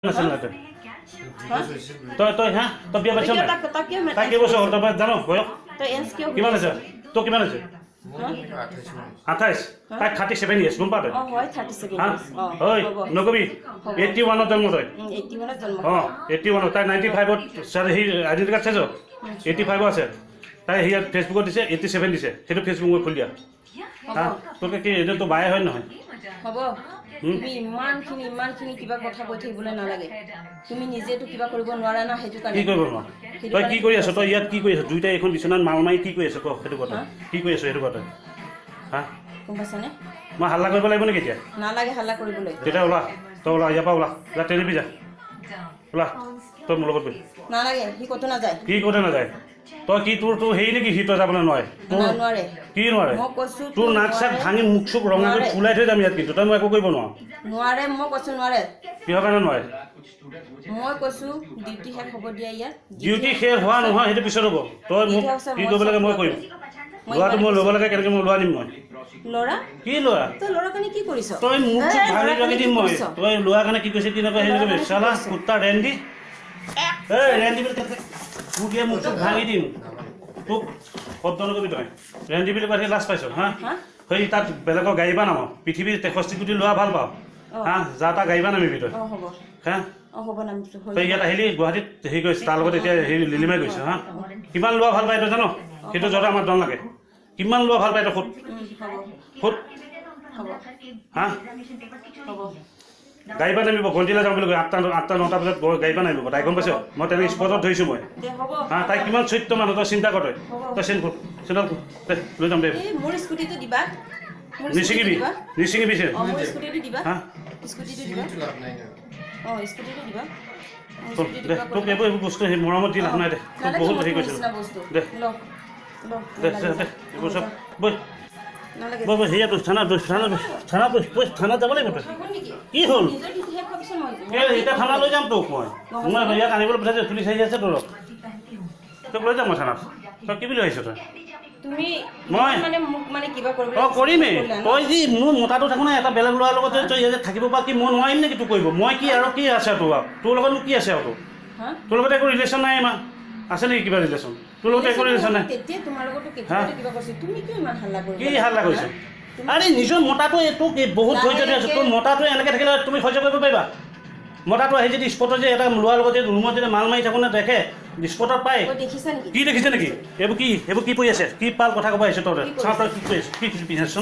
নাছিল না তই হ্যাঁ তই বিয়া পাইছ না তাই কেইবছৰ হ'ল তই জানো বয়স কিমান আছে তোৰ কিমান আছে 28 তাই 37 ইয়াৰ্ছ গম পাতে ঐ নকবি 81 জন্ম তই 81 তাই 95 সি আইডেণ্টি কাৰ্ড চাইছ 85 আছে তাই সি ফেচবুকত দিছে 87 দিছে সেইটো ফেচবুক মই খুলি দিয়া হা তোকে কি এইটো বায়ে হয় নহয় হ'ব তুমি ইমানখিনি কিবা কথা কৈ থাকিবলৈ নালাগে তুমি নিজেতো কিবা কৰিব নোৱাৰা না সেইটো কাৰণে কি কৰিব নোৱাৰা তই কি কৰি আছ তই ইয়াত কি কৰি আছ দুইটা এখন বিচনাত মাল মাৰি কি কৰি আছ ক সেইটো কথা কি কৰি আছ সেইটো কথা হা গম পাইছানে মই হাল্লা কৰিব লাগিব নেকি এতিয়া নালাগে হাল্লা কৰিবলৈ তেতিয়া ওলা তই ওলা ইয়াৰ পৰা ওলা যা টেলিভি যা ওলা তই মোৰ লগত গৈ নালাগে সি ক'তো নাযায় কি ক'তে নাযায় তই কি তোৰ হেৰি নেকি সি তই যাবলৈ নোৱাৰে নোৱাৰে কি নোৱাৰে মই কৈছো তোৰ নাক চাক ভাঙি মুখ চুখ ৰঙা কৰি ফুলাই থৈ যাম ইয়াত কিন্তু তই মই একো কৰিব নোৱাৰো নোৱাৰে মই কৈছো নোৱাৰে কিহৰ কাৰণে নোৱাৰে মই কৈছো ডিউটি শেষ হ'ব দিয়া ইয়াত ডিউটি শেষ হোৱা নহয় সেইটো পিছত হ'ব তই মোক কি কৰিব লাগে মই কৰিম ল'ৰাটো মই ল'ব লাগে কেনেকৈ মই লোৱা দিম মই ল'ৰা কি ল'ৰা তই ল'ৰাৰ কাৰণে কি কৰিছ তই মুখ ভাঙি ভাঙি দিম মই তই লোৱাৰ কাৰণে কি কৈছে কি নকয় হেৰি কৰিবি চালা কুত্তা ৰেণ্ডি এই ৰেণ্ডি বুলি মোক দিয়ে মুখ ভাঙি দিম তোক শব্দ নকবি তই ৰেণ্ডি বুলি কৈ লাজ পাইছ হা সেই তাত বেলেগৰ গাড়ীবা নাম পৃথিৱীৰ 63 কোটি লোৱা ভাল পাওঁ হা যা তা গাড়ীবা নামিবি তই হ'ব হা হ'ব নামিছো তই ইয়াত আহিলি গুৱাহাটীত হেৰি কৰিছ তাৰ লগত এতিয়া হেৰি লিলিমাই গৈছ হা কিমান লোৱা ভাল পায় তই জানো সেইটো যতে আমাৰ দল লাগে কিমান লোৱা ভাল পায় তই সুত হা গাড়ীবা নামিব গন্তিলৈ যাম বুলি কৈ 8টা 9টা বজাত গাড়ীবা নামিব তাই গম পাইছ মই তেনেকৈ স্পটত ধৰিছোঁ মই হা তাই কিমান চৰিত্ৰ মানুহ তই চিন্তা কৰ তই চেণ্টল দে লৈ যাম দে মোৰ স্কুটিটো দিবা নিচিঙিবি মোৰ স্কুটিটো দিবা হা স্কুটিটো দিবা স্কুটিটো দিবা দে তোক এইবোৰ বস্তু সেই মৰমত দি লাভ নাই দে তোক বহুত হেৰি কৰিছিলোঁ দে দে দে এইবোৰ চব বৈ বৈ সেয়া থানাত যাব লাগিব তই কি হ'ল এতিয়া থানা লৈ যাম তোক মই ইয়াত আনিবলৈ পঠাইছোঁ পুলিচ আহি আছে তোৰ তোক লৈ যাম মই থানাত তই কি বুলি ভাবিছ তই মই তই কৰিমেই তই যি মোৰ মতাটো থাকোঁ নাই এটা বেলেগ ল'ৰাৰ লগত তই ইয়াত থাকিব পৰা কি মই নোৱাৰিম নেকি তোক কৰিব মই কি আৰু কি আছে তোৰ লগত মোক কি আছে আৰু তোৰ লগত একো ৰিলেশ্যন নাই ইমান আছে নেকি কিবা ৰিলেশ্যন তোৰ লগত একো ৰিলেশ্যন নাই কি হাল্লা কৰিছে আৰে নিজৰ মতাটো এইটো বহুত ধৈৰ্য দি আছোঁ তোৰ মতাটো এনেকৈ থাকিলে তুমি সহ্য কৰিব পাৰিবা মতাটো আহি যদি স্পটত যে এটা ল'ৰাৰ লগত যে ৰুমত যদি মাল মাৰি থাকোঁ দেখে স্পটত পায় কি দেখিছে নেকি এইবোৰ কি পৰি আছে কি পাল কথা ক'ব আহিছে তই চাওঁ তই কি কৰি আছ কি পিন্ধাইছ